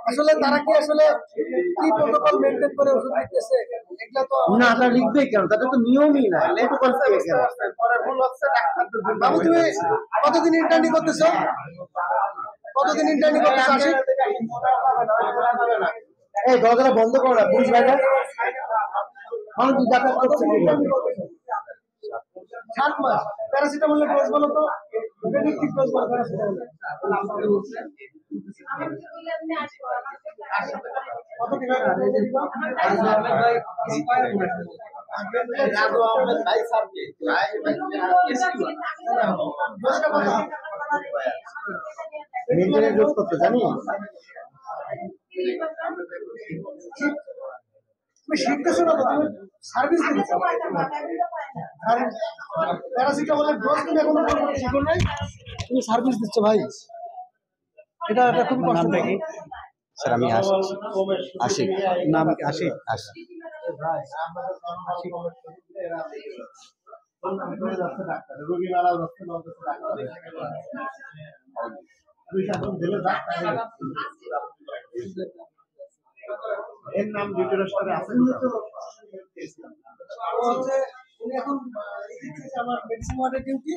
আসলে তারা কি আসলে কি প্রোটোকল মেইনটেইন করে ওষুধ দিতেছে এগুলা তো না, তারা লিখবে কেন? তাদের তো নিয়মই না। প্রোটোকল কেন? বাবু তুমি কতদিন ইন্টার্নি করতেছো? কতদিন ইন্টার্নি করতেছো? এই দরজাটা বন্ধ করো না, পুলিশ ভাইরা মানুষ যাতায়াত করছে। 7 মাস। প্যারাসিটামলের ডোজ বলো তো, কি ডোজ বলো প্যারাসিটামল? কত কি ভাই? রাজু আহমেদ ভাই সাহেবকে ডোজটা কত? মেইনটেনেন্স ডোজ করতে জানি। তুমি শিখতেছো না তো, তুমি সার্ভিস দিচ্ছ। আর প্যারাসিটামলের ডোজ তুমি এখনো পর্যন্ত শিখো নাই, তুমি সার্ভিস দিচ্ছ ভাই। এটা খুব কষ্ট নাকি? স্যার আমি আশিক। নাম আশিক। রোগী মারা যাচ্ছে, এর নাম যুক্তরাষ্ট্রে আছে। উনি এখন আমার মেডিসিন ওয়ার্ডের ডিউটি,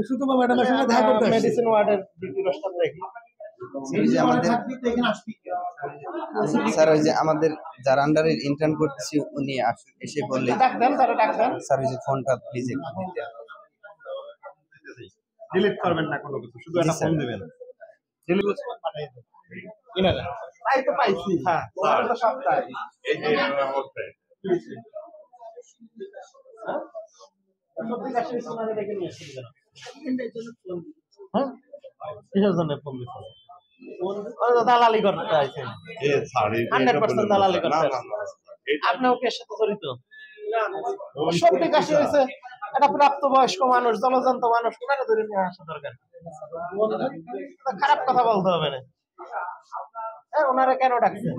সুতমা ম্যাডামের সঙ্গে দেখা করতে মেডিসিন ওয়ার্ডের যুক্তরাষ্ট্রে দেখি। স্যার ওই যে আমাদের যার আন্ডারে ইন্টার্ন করতেছি উনি এসে বললে স্যার ওই যে ফোনটা প্লিজ একটু দিতে। ডিলিট করবেন না কোনো কিছু, শুধু একটা ফোন দিবেন। ডিলিট পাঠিয়ে দেন ইনারা তাই তো পাইছি। হ্যাঁ ওটা তো সব তাই। এই যে হচ্ছে সত্যি কাছে সোনারে রেখে নিয়ে আসছি কেন? হ্যাঁ কিসের জন্য ফোন দিছো? ওরা দালালি করতে আইছেন। 100% দালালি করতে। আপনিও কি এর সাথে জড়িত? সত্যি কাছে হইছে একটা প্রাপ্তবয়স্ক মানুষ, জলজন্ত মানুষ, ওনারে ধরে নিয়ে আসা দরকার। খারাপ কথা বলতে হবে না। ওনারা কেন ডাকছেন?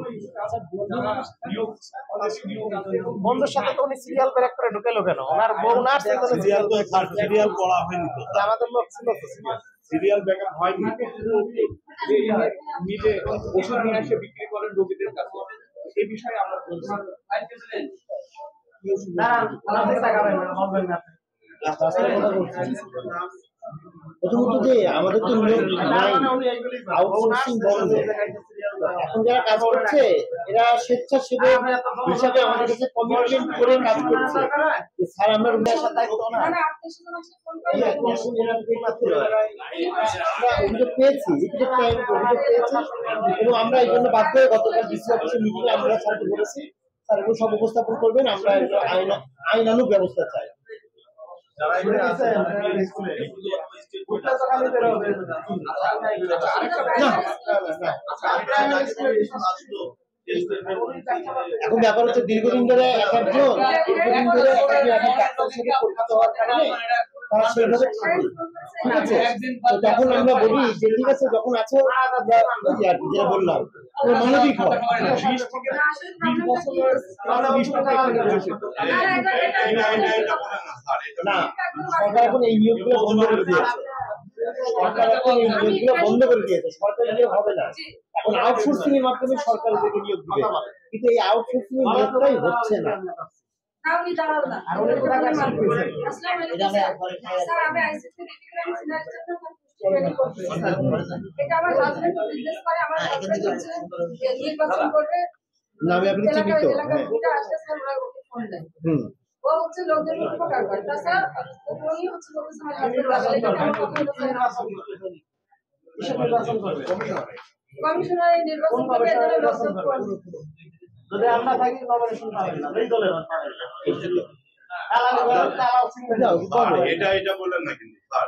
বন্ধুর সাথে তো উনি সিরিয়াল ব্রেক করে ঢুকেলো কেন? ওনার বউ না সিরিয়াল করা হয়নি তো, আমাদের লোক ছিল তো সিরিয়াল ব্যাকআপ হয়নি। নিজে ওষুধ নিয়ে এসে বিক্রি করেন রোগীদের কাছে, এই বিষয়ে আমরা প্রথমত যে আমাদের তো নিয়ম নাই, আউটসোর্সিং বন্ধ। এখন যারা কাজ করছে এরা স্বেচ্ছাসেবক হিসাবে আমাদের কাছে কমিটমেন্ট করে কাজ করছে। স্যার আমরা রুমের সাথে থাকতো না, আমরা অভিযোগ পেয়েছি, অভিযোগ পেয়েছি এবং আমরা এই জন্য বাধ্য হয়ে গতকাল ডিসি অফিসের মিটিংয়ে আমরা স্যারকে বলেছি স্যার এগুলো সব উপস্থাপন করবেন, আমরা আইনানুগ ব্যবস্থা চাই। এখন ব্যাপার হচ্ছে দীর্ঘদিন ধরে একজন ডাক্তার সাথে পরিচিত হওয়ার কারণে তারা সেভাবে থাকে, ঠিক আছে? তো তখন আমরা বলি যে ঠিক আছে যখন আছো যেটা বললাম মানবিক হয় না, সরকার এখন এই নিয়োগগুলো বন্ধ করে দিয়েছে। সরকার এখন এই নিয়োগগুলো বন্ধ করে দিয়েছে, সরকারি নিয়োগ হবে না, এখন আউটসোর্সিং এর মাধ্যমে সরকার থেকে নিয়োগ দিবে, কিন্তু এই আউটসোর্সিং এর নিয়োগটাই হচ্ছে না। নামে আপনি চিহ্নিত ও হচ্ছে লোকদের উপকার করে, তাছাড়া উনি হচ্ছে কমিশনার নির্বাচন করবে, যদি আমরা থাকি নমিনেশন পাবেন না, এই দলের পাবেন না। এটা বলেন না কিন্তু স্যার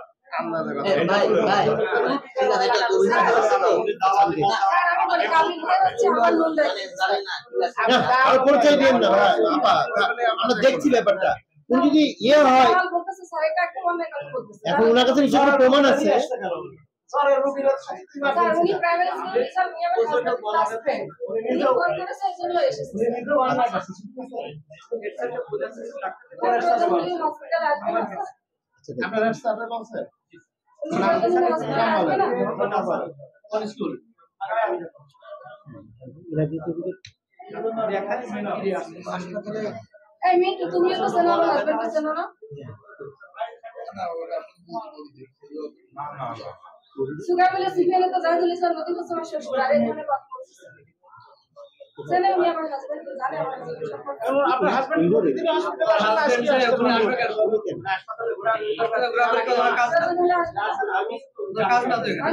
আমরা দেখছি ব্যাপারটা, যদি ইয়ে হয় এখন ওনার কাছে নিশ্চয়ই প্রমাণ আছে। এই মিন্টু তুমিও তো চেনো আমার হাজবেন্ডকে চেনো না সুগার বলে সিগন্যালে তো জাহিদুল ইসলাম নদী তো আমার শ্বশুর আর এখানে কথা বলছি চেনে উনি আমার হাজবেন্ডকে জানে আমার হাজবেন্ড সম্পর্কে আপনার হাজবেন্ড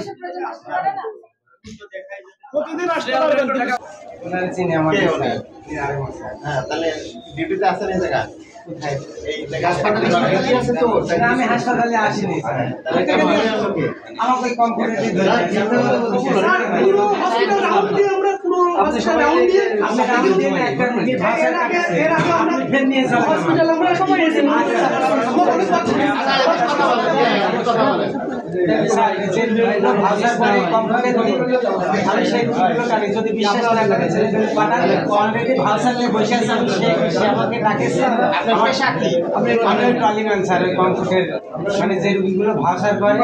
প্রতিদিন হাসপাতালে প্রতিদিন আসতে পারবেন হ্যাঁ তাহলে ডিউটিতে আছেন এই জায়গা আমি হাসপাতালে আসিনি আমাকে কম করে যদি বিশ্বাস না করে অলরেডি ভাষার বসে আছে সে আমাকে ডাকেছে আমি ট্রলিম্যান স্যার ওই কম্পিউটার মানে যে রুগীগুলো ভাষার করে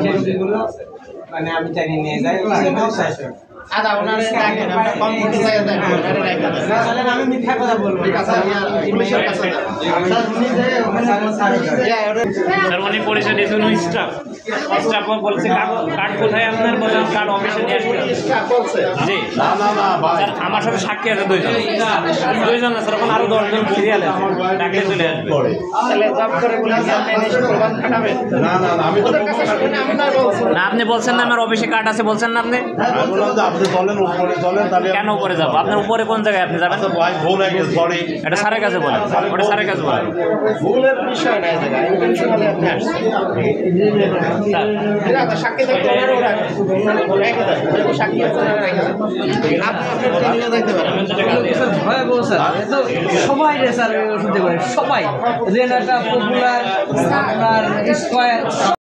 সেই রুগীগুলো মানে আমি টানি নিয়ে যাই আদা ওনারে রাখেন আমরা কম্পিউটার জায়গা দেন ওনারে রাখেন না তাহলে আমি মিথ্যা কথা বলবো ঠিক আছে আমি পুলিশের কাছে যাব স্যার উনি যে ওখানে স্যার উনি পরিচয় দিয়েছেন স্টাফ বলছে কার্ড কোথায় আপনার বললাম কার্ড অফিসে নিয়ে আসবেন স্টাফ বলছে জি স্যার আমার সাথে সাক্ষী আছে দুইজন না স্যার ওখানে আরো 10 জন সিরিয়াল আছে ডাকলে চলে আসবে তাহলে জব করে বলে আপনি এসে প্রমাণ খাটাবেন না আমি তো কাছে শুনে আমি না বলছি না আপনি বলছেন না আমার অফিসে কার্ড আছে বলছেন না আপনি আপনি চলেন উপরে চলেন তাহলে কেন উপরে যাবো আপনার উপরে কোন জায়গায় আপনি যাবেন ভাই ভুল হয়ে গেছে সরি এটা স্যারের কাছে বলেন ওটা স্যারের কাছে বলেন ভুলের বিষয় না এই জায়গা ইন্টেনশনালি আপনি আসছেন স্যার ঠিক আছে সাক্ষী থাকতে ওনারে রাখেন রেখে দেন সাক্ষী আছে ওনারে রেখে দেন আপনি আপনার ট্রেনিংয়ে যাইতে পারেন ভয়াবহ স্যার তো সবাই রে স্যার ওষুধ দেবে সবাই রেনাটা পপুলার আপনার স্কয়ার